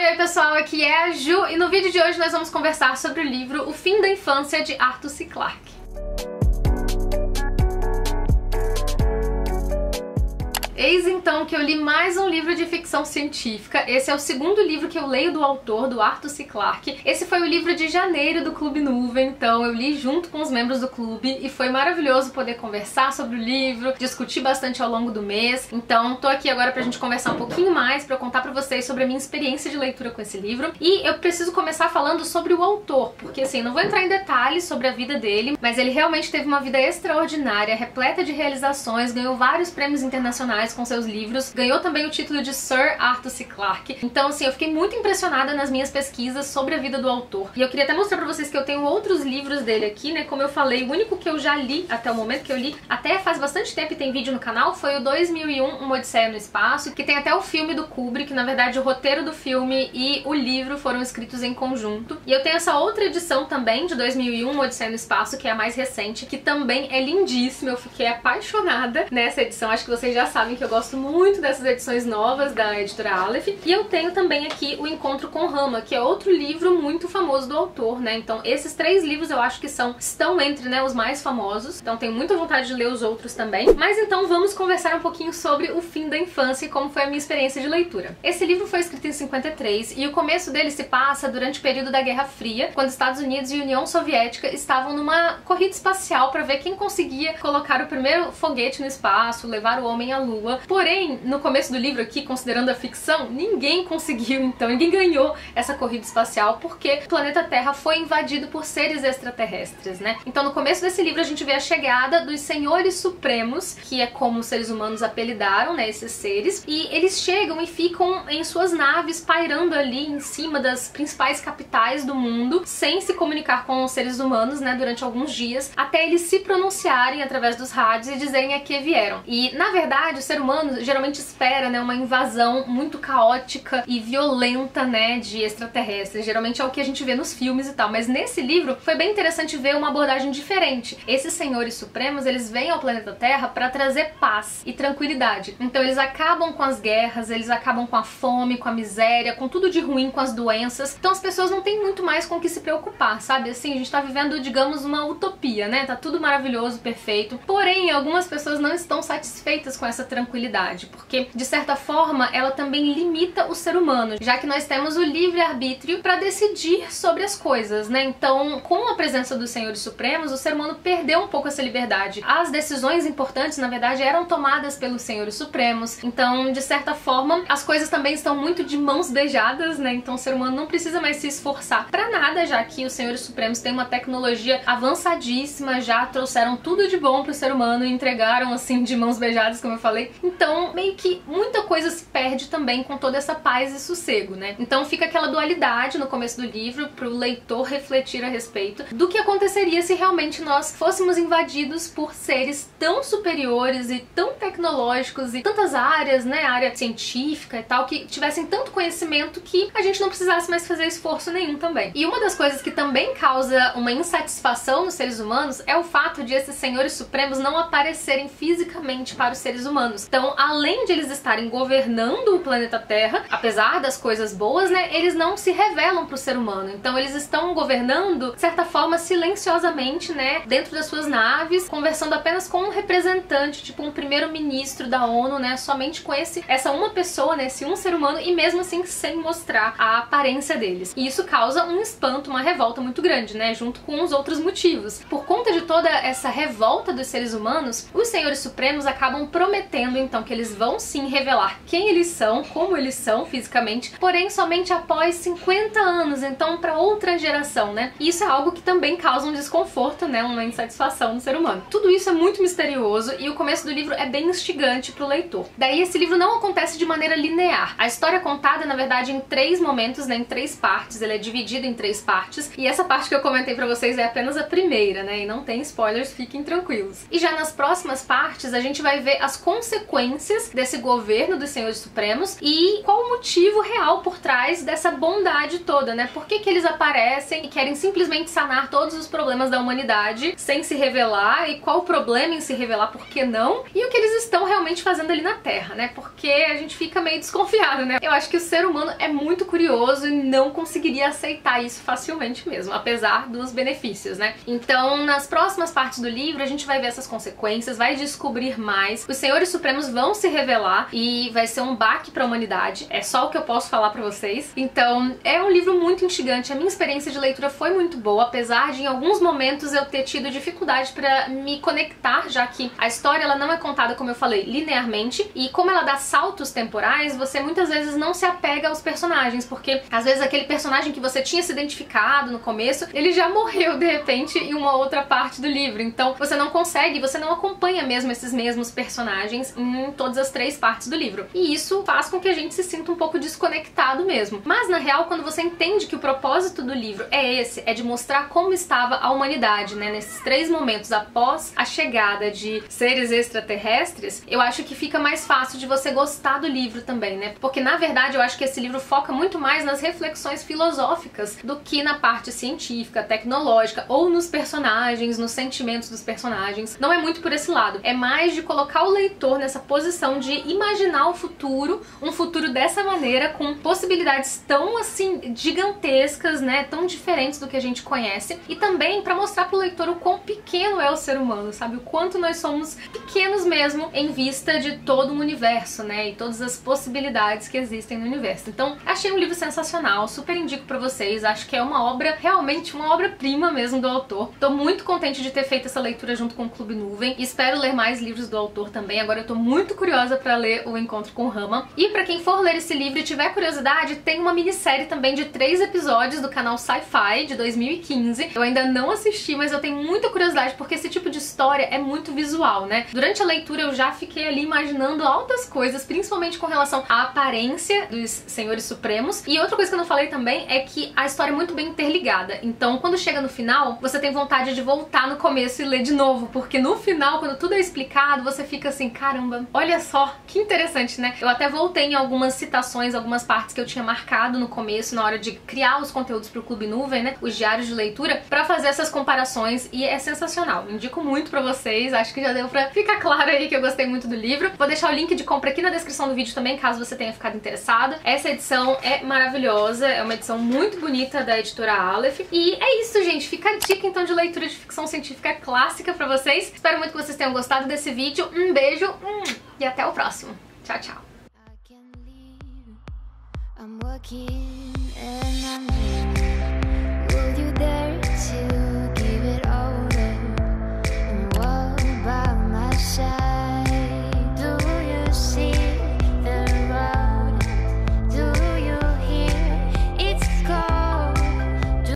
Oi pessoal, aqui é a Ju e no vídeo de hoje nós vamos conversar sobre o livro O Fim da Infância de Arthur C. Clarke. Eis então que eu li mais um livro de ficção científica. Esse é o segundo livro que eu leio do autor, do Arthur C. Clarke. Esse foi o livro de janeiro do Clube Nuvem, então eu li junto com os membros do clube e foi maravilhoso poder conversar sobre o livro, discutir bastante ao longo do mês. Então tô aqui agora pra gente conversar um pouquinho mais, pra eu contar pra vocês sobre a minha experiência de leitura com esse livro. E eu preciso começar falando sobre o autor, porque assim, não vou entrar em detalhes sobre a vida dele, mas ele realmente teve uma vida extraordinária, repleta de realizações, ganhou vários prêmios internacionais com seus livros, ganhou também o título de Sir Arthur C. Clarke. Então assim, eu fiquei muito impressionada nas minhas pesquisas sobre a vida do autor. E eu queria até mostrar pra vocês que eu tenho outros livros dele aqui, né? Como eu falei, o único que eu já li até o momento, que eu li até faz bastante tempo e tem vídeo no canal, foi o 2001, Uma Odisseia no Espaço, que tem até o filme do Kubrick. Na verdade, o roteiro do filme e o livro foram escritos em conjunto. E eu tenho essa outra edição também, de 2001, Uma Odisseia no Espaço, que é a mais recente, que também é lindíssima. Eu fiquei apaixonada nessa edição. Acho que vocês já sabem que eu gosto muito dessas edições novas da editora Aleph. E eu tenho também aqui o Encontro com Rama, que é outro livro muito famoso do autor, né? Então esses três livros eu acho que estão entre, né, os mais famosos. Então tenho muita vontade de ler os outros também. Mas então vamos conversar um pouquinho sobre O Fim da Infância e como foi a minha experiência de leitura. Esse livro foi escrito em 53 e o começo dele se passa durante o período da Guerra Fria, quando Estados Unidos e União Soviética estavam numa corrida espacial para ver quem conseguia colocar o primeiro foguete no espaço, levar o homem à Lua. Porém, no começo do livro aqui, considerando a ficção, ninguém conseguiu, então ninguém ganhou essa corrida espacial porque o planeta Terra foi invadido por seres extraterrestres, né? Então no começo desse livro a gente vê a chegada dos Senhores Supremos, que é como os seres humanos apelidaram, né, esses seres, e eles chegam e ficam em suas naves pairando ali em cima das principais capitais do mundo, sem se comunicar com os seres humanos, né, durante alguns dias, até eles se pronunciarem através dos rádios e dizerem a que vieram. E na verdade o ser humano geralmente espera, né, uma invasão muito caótica e violenta, né, de extraterrestres. Geralmente é o que a gente vê nos filmes e tal, mas nesse livro foi bem interessante ver uma abordagem diferente. Esses Senhores Supremos, eles vêm ao planeta Terra para trazer paz e tranquilidade. Então eles acabam com as guerras, eles acabam com a fome, com a miséria, com tudo de ruim, com as doenças. Então as pessoas não têm muito mais com o que se preocupar, sabe? Assim, a gente tá vivendo, digamos, uma utopia, né? Tá tudo maravilhoso, perfeito. Porém, algumas pessoas não estão satisfeitas com essa tranquilidade, porque, de certa forma, ela também limita o ser humano, já que nós temos o livre-arbítrio para decidir sobre as coisas, né? Então, com a presença dos Senhores Supremos, o ser humano perdeu um pouco essa liberdade. As decisões importantes, na verdade, eram tomadas pelos Senhores Supremos. Então, de certa forma, as coisas também estão muito de mãos beijadas, né? Então, o ser humano não precisa mais se esforçar para nada, já que os Senhores Supremos têm uma tecnologia avançadíssima, já trouxeram tudo de bom pro ser humano e entregaram, assim, de mãos beijadas, como eu falei. Então, meio que muita coisa se perde também com toda essa paz e sossego, né? Então fica aquela dualidade no começo do livro pro leitor refletir a respeito do que aconteceria se realmente nós fôssemos invadidos por seres tão superiores e tão tecnológicos e tantas áreas, né, área científica e tal, que tivessem tanto conhecimento que a gente não precisasse mais fazer esforço nenhum também. E uma das coisas que também causa uma insatisfação nos seres humanos é o fato de esses Senhores Supremos não aparecerem fisicamente para os seres humanos. Então, além de eles estarem governando o planeta Terra, apesar das coisas boas, né, eles não se revelam pro ser humano. Então eles estão governando, de certa forma, silenciosamente, né, dentro das suas naves, conversando apenas com um representante, tipo um primeiro-ministro da ONU, né, somente com essa uma pessoa, né, esse um ser humano, e mesmo assim sem mostrar a aparência deles. E isso causa um espanto, uma revolta muito grande, né, junto com os outros motivos. Por conta de toda essa revolta dos seres humanos, os Senhores Supremos acabam prometendo, então, que eles vão sim revelar quem eles são, como eles são fisicamente, porém somente após 50 anos, então para outra geração, né? E isso é algo que também causa um desconforto, né? Uma insatisfação no ser humano. Tudo isso é muito misterioso e o começo do livro é bem instigante pro leitor. Daí esse livro não acontece de maneira linear. A história é contada, na verdade, em três momentos, né? Em três partes. Ele é dividido em três partes e essa parte que eu comentei pra vocês é apenas a primeira, né? E não tem spoilers, fiquem tranquilos. E já nas próximas partes a gente vai ver as consequências consequências desse governo dos Senhores Supremos e qual o motivo real por trás dessa bondade toda, né? Por que que eles aparecem e querem simplesmente sanar todos os problemas da humanidade sem se revelar, e qual o problema em se revelar, por que não? E o que eles estão realmente fazendo ali na Terra, né? Porque a gente fica meio desconfiado, né? Eu acho que o ser humano é muito curioso e não conseguiria aceitar isso facilmente mesmo, apesar dos benefícios, né? Então, nas próximas partes do livro, a gente vai ver essas consequências, vai descobrir mais, os Senhores Supremos vão se revelar e vai ser um baque pra humanidade. É só o que eu posso falar pra vocês. Então, é um livro muito instigante. A minha experiência de leitura foi muito boa, apesar de em alguns momentos eu ter tido dificuldade pra me conectar, já que a história ela não é contada, como eu falei, linearmente, e como ela dá saltos temporais, você muitas vezes não se apega aos personagens, porque às vezes aquele personagem que você tinha se identificado no começo, ele já morreu de repente em uma outra parte do livro. Então, você não consegue, você não acompanha mesmo esses mesmos personagens em todas as 3 partes do livro. E isso faz com que a gente se sinta um pouco desconectado mesmo. Mas, na real, quando você entende que o propósito do livro é esse, é de mostrar como estava a humanidade, né, nesses 3 momentos após a chegada de seres extraterrestres, eu acho que fica mais fácil de você gostar do livro também, né? Porque, na verdade, eu acho que esse livro foca muito mais nas reflexões filosóficas do que na parte científica, tecnológica, ou nos personagens, nos sentimentos dos personagens. Não é muito por esse lado. É mais de colocar o leitor nessa posição de imaginar o futuro, um futuro dessa maneira, com possibilidades tão, assim, gigantescas, né? Tão diferentes do que a gente conhece. E também para mostrar pro leitor o quão pequeno é o ser humano, sabe? O quanto nós somos pequenos mesmo em vista de todo o universo, né? E todas as possibilidades que existem no universo. Então, achei um livro sensacional, super indico pra vocês. Acho que é uma obra, realmente uma obra-prima mesmo do autor. Tô muito contente de ter feito essa leitura junto com o Clube Nuvem. Espero ler mais livros do autor também. Agora eu tô muito curiosa pra ler O Encontro com Rama. E pra quem for ler esse livro e tiver curiosidade, tem uma minissérie também de 3 episódios do canal Sci-Fi de 2015. Eu ainda não assisti, mas eu tenho muita curiosidade porque esse tipo de história é muito visual, né? Durante a leitura eu já fiquei ali imaginando altas coisas, principalmente com relação à aparência dos Senhores Supremos. E outra coisa que eu não falei também é que a história é muito bem interligada. Então, quando chega no final, você tem vontade de voltar no começo e ler de novo, porque no final, quando tudo é explicado, você fica assim, caramba, olha só, que interessante, né? Eu até voltei em algumas citações, algumas partes que eu tinha marcado no começo, na hora de criar os conteúdos pro Clube Nuvem, né? Os diários de leitura, pra fazer essas comparações, e é sensacional. Indico muito pra vocês, acho que já deu pra ficar claro aí que eu gostei muito do livro. Vou deixar o link de compra aqui na descrição do vídeo também, caso você tenha ficado interessado. Essa edição é maravilhosa, é uma edição muito bonita da editora Aleph. E é isso, gente. Fica a dica, então, de leitura de ficção científica clássica pra vocês. Espero muito que vocês tenham gostado desse vídeo. Um beijo e até o próximo. Tchau, tchau.